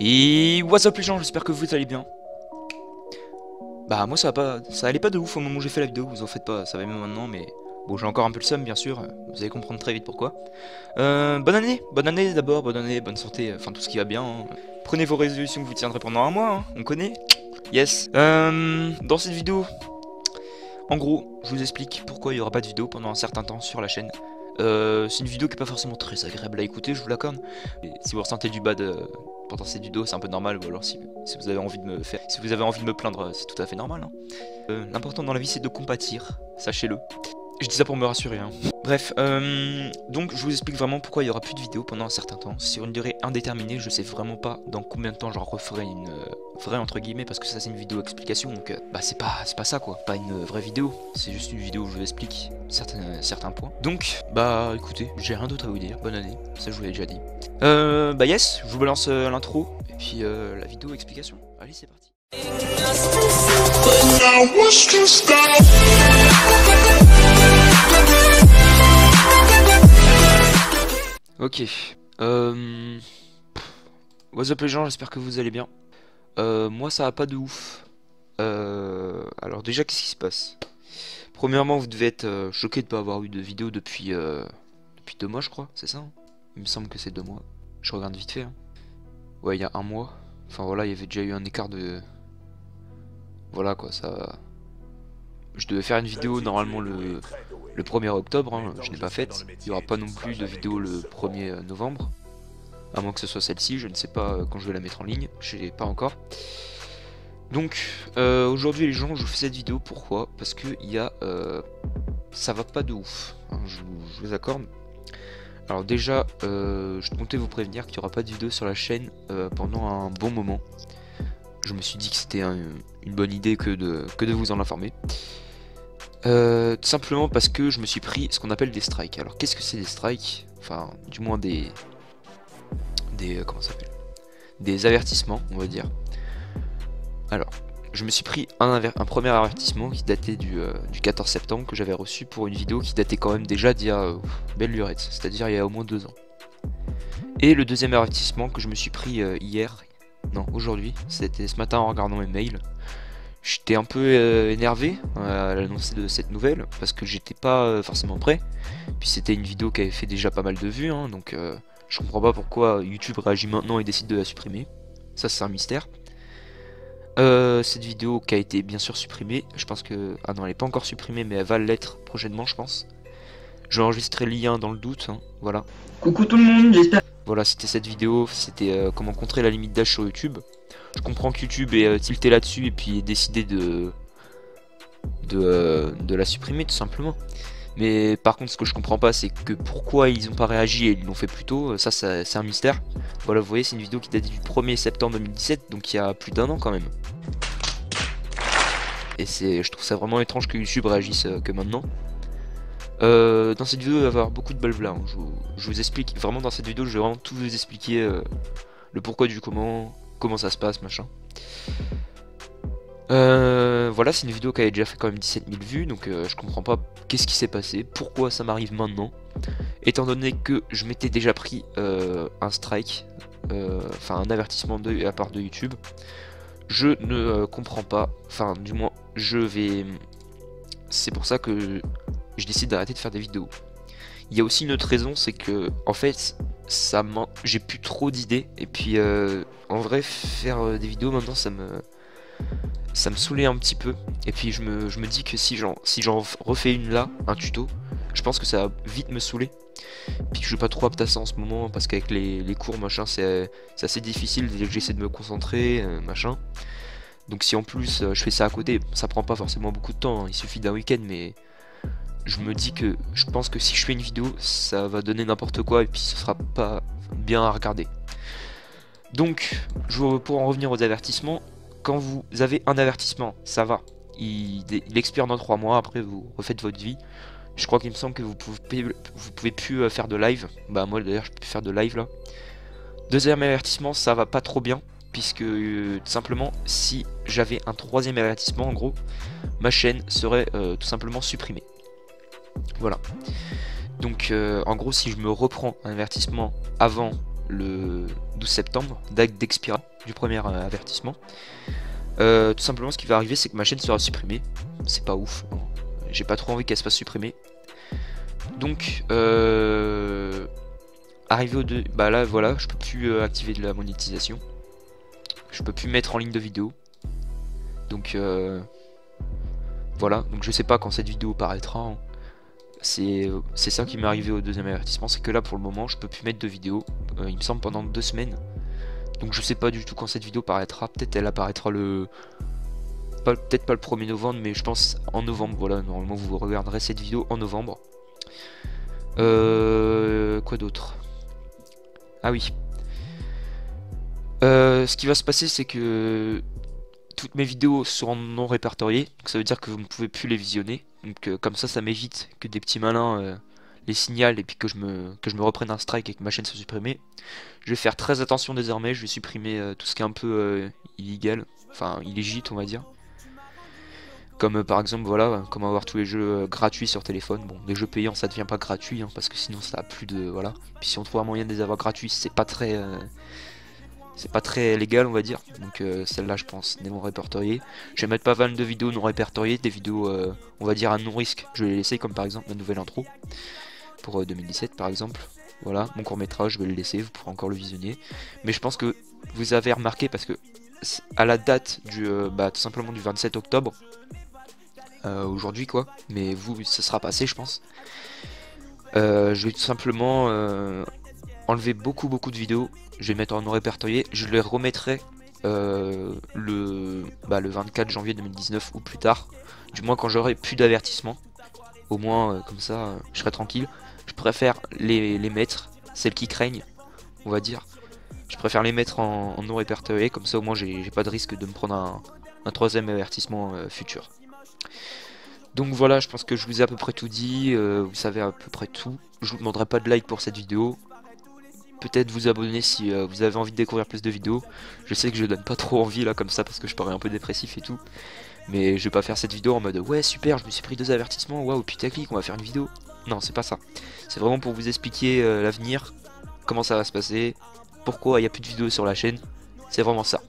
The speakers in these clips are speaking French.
Et what's up les gens, j'espère que vous allez bien. Bah moi ça allait pas de ouf au moment où j'ai fait la vidéo, vous en faites pas, ça va mieux maintenant mais... Bon j'ai encore un peu le seum bien sûr, vous allez comprendre très vite pourquoi. Bonne année d'abord, bonne année, bonne santé, enfin tout ce qui va bien. Hein. Prenez vos résolutions que vous tiendrez pendant un mois, hein, on connaît. Yes. Dans cette vidéo, en gros, je vous explique pourquoi il y aura pas de vidéo pendant un certain temps sur la chaîne. C'est une vidéo qui est pas forcément très agréable à écouter, je vous l'accorde. Et si vous ressentez du bad pendant cette vidéo, c'est un peu normal. Ou alors si vous avez envie de me faire, si vous avez envie de me plaindre, c'est tout à fait normal. Hein. L'important dans la vie, c'est de compatir, sachez-le. Je dis ça pour me rassurer. Hein. Bref, donc je vous explique vraiment pourquoi il y aura plus de vidéos pendant un certain temps. Sur une durée indéterminée, je sais vraiment pas dans combien de temps j'en referai une vraie entre guillemets, parce que ça c'est une vidéo explication, donc bah c'est pas ça quoi, pas une vraie vidéo. C'est juste une vidéo où je vous explique certains points. Donc bah écoutez, j'ai rien d'autre à vous dire. Bonne année, ça je vous l'ai déjà dit. Bah yes, je vous balance l'intro et puis la vidéo explication. Allez c'est parti. Ok. What's up les gens, j'espère que vous allez bien. Moi ça va pas de ouf. Alors déjà qu'est-ce qui se passe? Premièrement vous devez être choqué de pas avoir eu de vidéo depuis 2 mois je crois, c'est ça hein. Il me semble que c'est 2 mois. Je regarde vite fait hein. Ouais il y a 1 mois. Enfin voilà il y avait déjà eu un écart de... Voilà quoi ça... Je devais faire une vidéo normalement le 1er octobre, hein, je n'ai pas faite. Il n'y aura pas non plus de vidéo le 1er novembre. À moins que ce soit celle-ci, je ne sais pas quand je vais la mettre en ligne, je ne l'ai pas encore. Donc aujourd'hui les gens, je vous fais cette vidéo, pourquoi? Parce que il y a... ça va pas de ouf, hein, je vous accorde. Alors déjà, je comptais vous prévenir qu'il n'y aura pas de vidéo sur la chaîne pendant un bon moment. Je me suis dit que c'était une bonne idée que de vous en informer. Tout simplement parce que je me suis pris ce qu'on appelle des strikes. Alors qu'est-ce que c'est des strikes? Enfin, du moins des comment ça s'appelle? Des avertissements, on va dire. Alors, je me suis pris un premier avertissement qui datait du 14 septembre que j'avais reçu pour une vidéo qui datait quand même déjà d'il y a belle lurette, c'est-à-dire il y a au moins 2 ans. Et le deuxième avertissement que je me suis pris hier, non aujourd'hui, c'était ce matin en regardant mes mails. J'étais un peu énervé à l'annoncer de cette nouvelle parce que j'étais pas forcément prêt. Puis c'était une vidéo qui avait fait déjà pas mal de vues, hein, donc je comprends pas pourquoi YouTube réagit maintenant et décide de la supprimer. Ça c'est un mystère. Cette vidéo qui a été bien sûr supprimée, je pense que... Ah non elle est pas encore supprimée mais elle va l'être prochainement je pense. Je vais enregistrer le lien dans le doute, hein, voilà. Coucou tout le monde, j'espère... Voilà c'était cette vidéo, c'était comment contrer la limite d'âge sur YouTube. Je comprends que YouTube est tilté là-dessus et puis ait décidé de la supprimer tout simplement. Mais par contre ce que je comprends pas c'est que pourquoi ils ont pas réagi et ils l'ont fait plus tôt, ça c'est un mystère. Voilà vous voyez c'est une vidéo qui date du 1er septembre 2017 donc il y a plus d'1 an quand même. Et je trouve ça vraiment étrange que YouTube réagisse que maintenant. Dans cette vidéo il va y avoir beaucoup de blabla, hein. Je vous explique, vraiment dans cette vidéo je vais vraiment tout vous expliquer le pourquoi du comment ça se passe machin. Voilà c'est une vidéo qui avait déjà fait quand même 17 000 vues donc je comprends pas qu'est-ce qui s'est passé, pourquoi ça m'arrive maintenant. Étant donné que je m'étais déjà pris un strike, enfin un avertissement de la part de YouTube. Je ne comprends pas, enfin du moins je vais... C'est pour ça que je décide d'arrêter de faire des vidéos. Il y a aussi une autre raison, c'est que en fait j'ai plus trop d'idées et puis en vrai faire des vidéos maintenant ça me saoulait un petit peu et puis je me dis que si j'en refais une là, un tuto, je pense que ça va vite me saouler. Puis que je suis pas trop apte à ça en ce moment parce qu'avec les cours machin c'est assez difficile dès que j'essaie de me concentrer machin. Donc si en plus je fais ça à côté, ça prend pas forcément beaucoup de temps, hein. Il suffit d'un week-end mais je me dis que je pense que si je fais une vidéo ça va donner n'importe quoi et puis ce sera pas bien à regarder. Donc pour en revenir aux avertissements, quand vous avez un avertissement ça va, il expire dans 3 mois, après vous refaites votre vie. Je crois qu'il me semble que vous pouvez plus faire de live. Bah moi d'ailleurs je peux plus faire de live là. Deuxième avertissement ça va pas trop bien puisque tout simplement si j'avais un troisième avertissement en gros ma chaîne serait tout simplement supprimée. Voilà. Donc en gros si je me reprends un avertissement avant le 12 septembre, date d'expiration du premier avertissement. Tout simplement, ce qui va arriver, c'est que ma chaîne sera supprimée. C'est pas ouf, hein. J'ai pas trop envie qu'elle se fasse supprimer. Donc, arrivé au 2, bah là, voilà, je peux plus activer de la monétisation. Je peux plus mettre en ligne de vidéo. Donc, voilà. Donc, je sais pas quand cette vidéo paraîtra, hein. C'est ça qui m'est arrivé au deuxième avertissement, c'est que là, pour le moment, je peux plus mettre de vidéo. Il me semble pendant 2 semaines. Donc, je sais pas du tout quand cette vidéo paraîtra. Peut-être elle apparaîtra le... Peut-être pas le 1er novembre, mais je pense en novembre. Voilà, normalement, vous regarderez cette vidéo en novembre. Quoi d'autre? Ah oui. Ce qui va se passer, c'est que toutes mes vidéos seront non répertoriées. Donc ça veut dire que vous ne pouvez plus les visionner. Donc comme ça m'évite que des petits malins les signalent et puis que je me reprenne un strike et que ma chaîne soit supprimée. Je vais faire très attention désormais. Je vais supprimer tout ce qui est un peu illégal. Enfin, illégite, on va dire. Comme par exemple, voilà, comme avoir tous les jeux gratuits sur téléphone. Bon, les jeux payants, ça devient pas gratuit, hein, parce que sinon ça a plus de... Voilà. Puis si on trouve un moyen de les avoir gratuits, c'est pas très légal, on va dire. Donc celle-là, je pense, n'est non répertoriée. Je vais mettre pas mal de vidéos non répertoriées, des vidéos, on va dire, à non-risque. Je vais les laisser, comme par exemple la nouvelle intro, pour 2017, par exemple. Voilà, mon court-métrage, je vais le laisser, vous pourrez encore le visionner. Mais je pense que vous avez remarqué, parce que à la date du, tout simplement du 27 octobre, aujourd'hui quoi, mais vous ça sera passé je pense. Je vais tout simplement enlever beaucoup de vidéos, je vais mettre en non répertorié, je les remettrai le 24 janvier 2019 ou plus tard, du moins quand j'aurai plus d'avertissement, au moins comme ça je serai tranquille. Je préfère les mettre, celles qui craignent on va dire, je préfère les mettre en non répertorié, comme ça au moins j'ai pas de risque de me prendre un troisième avertissement futur. Donc voilà, je pense que je vous ai à peu près tout dit, vous savez à peu près tout. Je vous demanderai pas de like pour cette vidéo. Peut-être vous abonner si vous avez envie de découvrir plus de vidéos. Je sais que je donne pas trop envie là comme ça parce que je parais un peu dépressif et tout. Mais je vais pas faire cette vidéo en mode ouais super, je me suis pris 2 avertissements, waouh putaclic, on va faire une vidéo. Non, c'est pas ça. C'est vraiment pour vous expliquer l'avenir, comment ça va se passer, pourquoi il n'y a plus de vidéos sur la chaîne. C'est vraiment ça.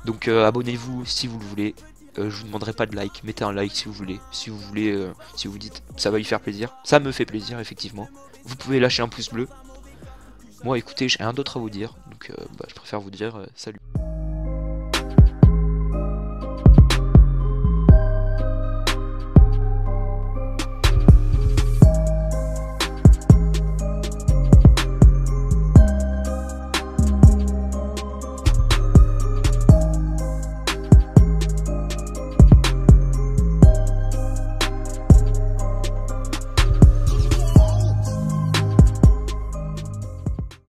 Donc abonnez-vous si vous le voulez. Je vous demanderai pas de like, mettez un like si vous voulez, si vous dites ça va lui faire plaisir, ça me fait plaisir effectivement. Vous pouvez lâcher un pouce bleu. Moi écoutez, j'ai rien d'autre à vous dire, donc je préfère vous dire salut.